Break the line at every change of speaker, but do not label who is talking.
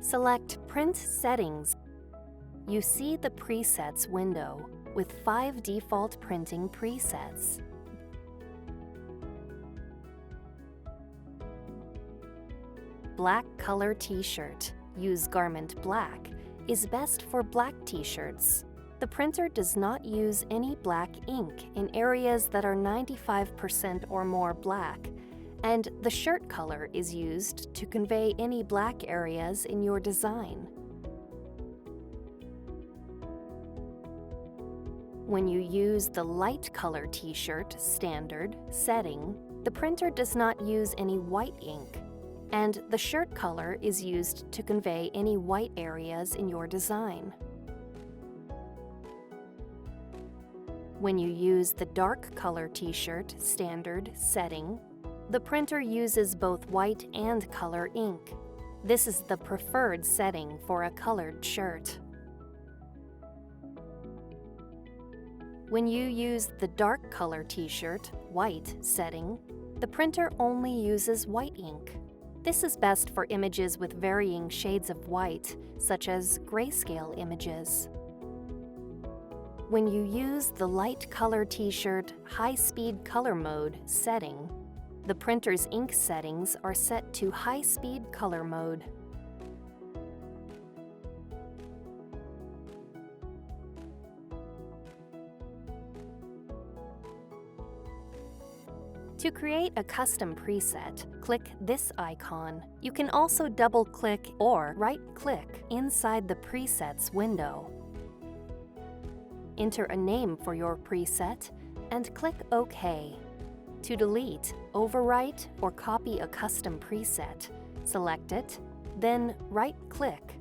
Select Print Settings. You see the Presets window with 5 default printing presets. Black color T-shirt, use Garment Black, is best for black T-shirts. The printer does not use any black ink in areas that are 95% or more black, and the shirt color is used to convey any black areas in your design. When you use the light color T-shirt standard setting, the printer does not use any white ink, and the shirt color is used to convey any white areas in your design. When you use the dark color T-shirt standard setting, the printer uses both white and color ink. This is the preferred setting for a colored shirt. When you use the dark color T-shirt white setting, the printer only uses white ink. This is best for images with varying shades of white, such as grayscale images. When you use the light color T-shirt high-speed color mode setting, the printer's ink settings are set to high-speed color mode. To create a custom preset, click this icon. You can also double-click or right-click inside the Presets window. Enter a name for your preset and click OK. To delete, overwrite, or copy a custom preset, select it, then right-click